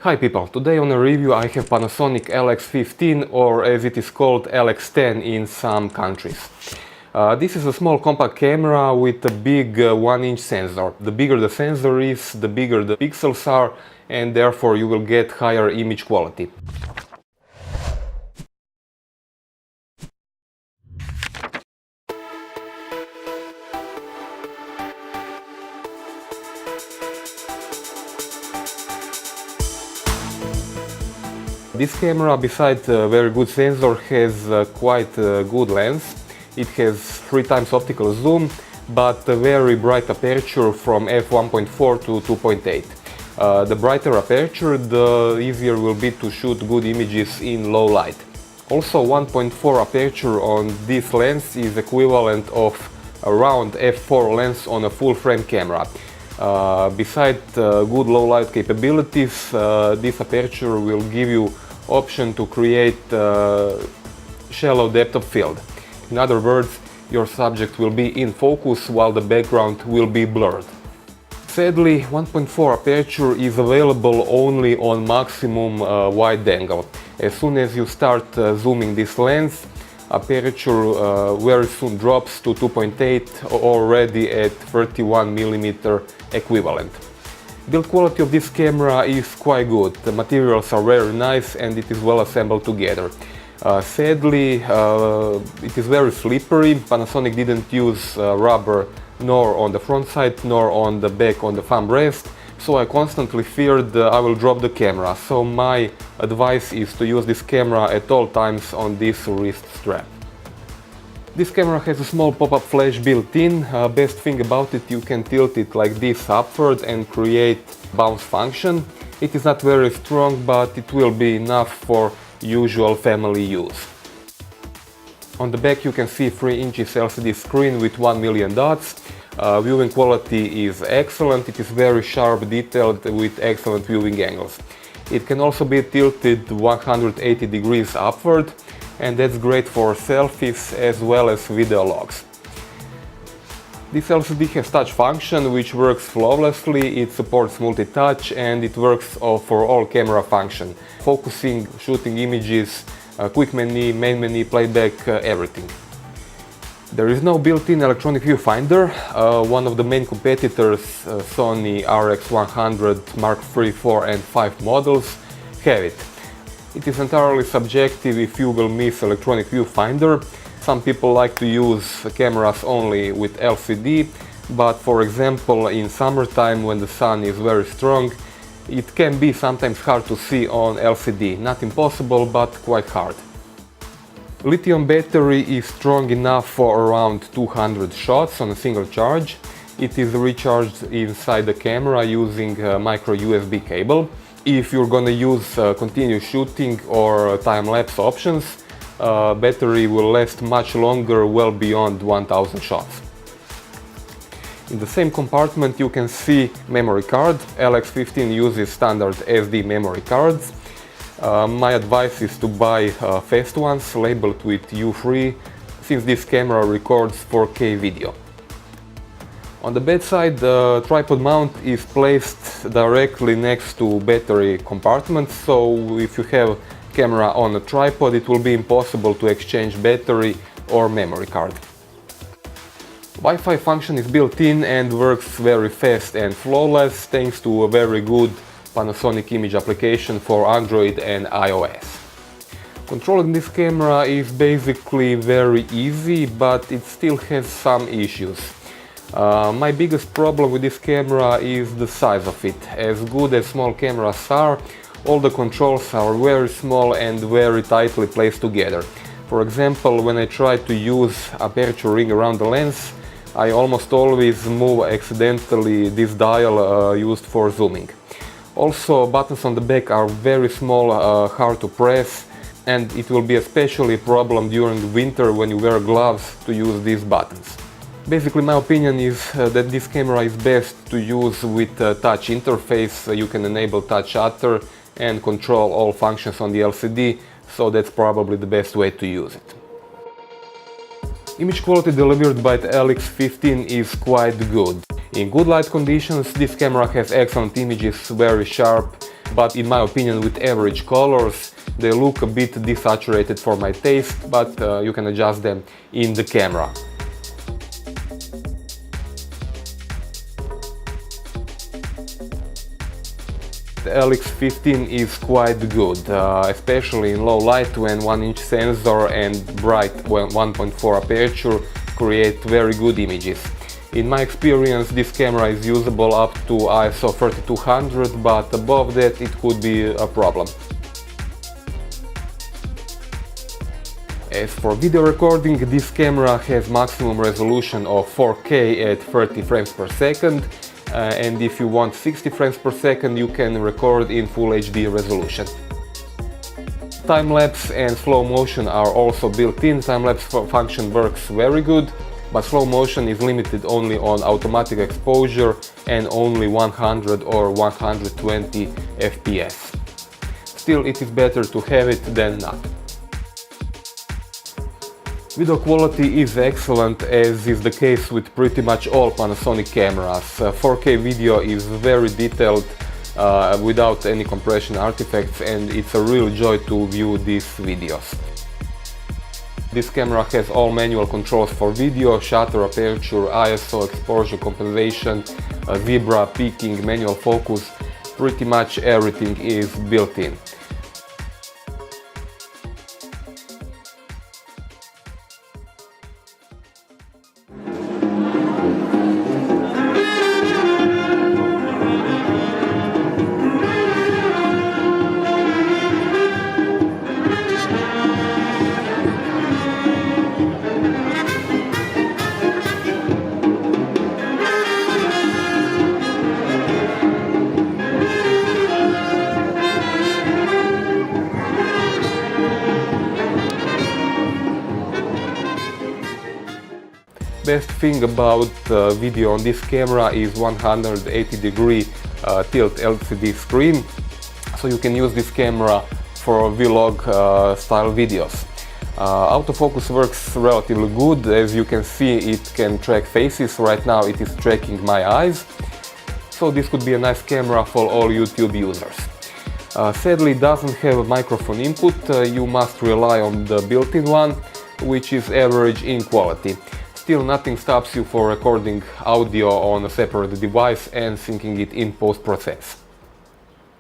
Hi people, today on a review I have Panasonic LX15, or as it is called LX10 in some countries. This is a small compact camera with a big 1-inch sensor. The bigger the sensor is, the bigger the pixels are, and therefore you will get higher image quality. This camera, besides a very good sensor, has quite a good lens. It has 3 times optical zoom, but a very bright aperture from f1.4 to 2.8. The brighter aperture, the easier will be to shoot good images in low light. Also, 1.4 aperture on this lens is equivalent of around f4 lens on a full frame camera. Besides good low light capabilities, this aperture will give you option to create shallow depth of field. In other words, your subject will be in focus while the background will be blurred. Sadly, 1.4 aperture is available only on maximum wide angle. As soon as you start zooming this lens, aperture very soon drops to 2.8, already at 31mm equivalent. Build quality of this camera is quite good. The materials are very nice and it is well assembled together. Sadly, it is very slippery. Panasonic didn't use rubber nor on the front side nor on the back on the thumb rest, so I constantly feared I will drop the camera. So my advice is to use this camera at all times on this wrist strap. This camera has a small pop-up flash built-in. Best thing about it, you can tilt it like this upward and create bounce function. It is not very strong, but it will be enough for usual family use. On the back you can see 3 inches LCD screen with 1 million dots. Viewing quality is excellent. It is very sharp, detailed, with excellent viewing angles. It can also be tilted 180 degrees upward, and that's great for selfies as well as video logs. This LCD has touch function which works flawlessly. It supports multi-touch and it works for all camera function: focusing, shooting images, quick menu, main menu, playback, everything. There is no built-in electronic viewfinder. One of the main competitors, Sony RX100 Mark III, 4 and 5 models, have it. It is entirely subjective if you will miss electronic viewfinder. Some people like to use cameras only with LCD, but for example in summertime when the sun is very strong, it can be sometimes hard to see on LCD. Not impossible, but quite hard. Lithium battery is strong enough for around 200 shots on a single charge. It is recharged inside the camera using a micro USB cable. If you're gonna use continuous shooting or time-lapse options, battery will last much longer, well beyond 1000 shots. In the same compartment you can see memory card. LX15 uses standard SD memory cards. My advice is to buy fast ones labeled with U3, since this camera records 4K video. On the bedside, the tripod mount is placed directly next to battery compartment, so if you have camera on a tripod, it will be impossible to exchange battery or memory card. Wi-Fi function is built in and works very fast and flawless thanks to a very good Panasonic image application for Android and iOS. Controlling this camera is basically very easy, but it still has some issues. My biggest problem with this camera is the size of it. As good as small cameras are, all the controls are very small and very tightly placed together. For example, when I try to use aperture ring around the lens, I almost always move accidentally this dial used for zooming. Also, buttons on the back are very small, hard to press, and it will be especially a problem during winter when you wear gloves to use these buttons. Basically, my opinion is that this camera is best to use with a touch interface. You can enable touch shutter and control all functions on the LCD, so that's probably the best way to use it. Image quality delivered by the LX15 is quite good. In good light conditions, this camera has excellent images, very sharp, but in my opinion with average colors they look a bit desaturated for my taste, but you can adjust them in the camera. The LX10 is quite good, especially in low light when 1-inch sensor and bright 1.4 aperture create very good images. In my experience, this camera is usable up to ISO 3200, but above that it could be a problem. As for video recording, this camera has maximum resolution of 4K at 30 frames per second, and if you want 60 frames per second you can record in Full HD resolution. Time-lapse and slow motion are also built in. Time-lapse function works very good, but slow motion is limited only on automatic exposure and only 100 or 120 FPS. Still, it is better to have it than not. Video quality is excellent, as is the case with pretty much all Panasonic cameras. 4K video is very detailed, without any compression artifacts, and it's a real joy to view these videos. This camera has all manual controls for video: shutter, aperture, ISO, exposure compensation, zebra, peaking, manual focus. Pretty much everything is built in. Best thing about video on this camera is 180-degree tilt LCD screen, so you can use this camera for vlog style videos. Autofocus works relatively good. As you can see, it can track faces. Right now it is tracking my eyes, so this could be a nice camera for all YouTube users. Sadly, it doesn't have a microphone input. You must rely on the built-in one, which is average in quality. Still, nothing stops you for recording audio on a separate device and syncing it in post-process.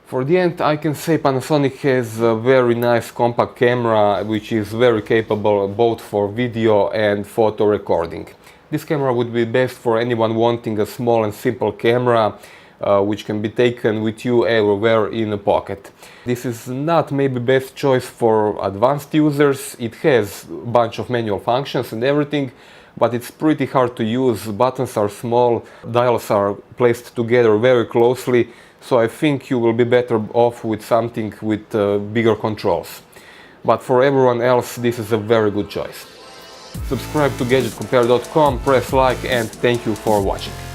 For the end, I can say Panasonic has a very nice compact camera which is very capable both for video and photo recording. This camera would be best for anyone wanting a small and simple camera which can be taken with you everywhere in a pocket. This is not maybe best choice for advanced users. It has a bunch of manual functions and everything, but it's pretty hard to use. Buttons are small, dials are placed together very closely, so I think you will be better off with something with bigger controls. But for everyone else, this is a very good choice. Subscribe to GdgtCompare.com, press like, and thank you for watching.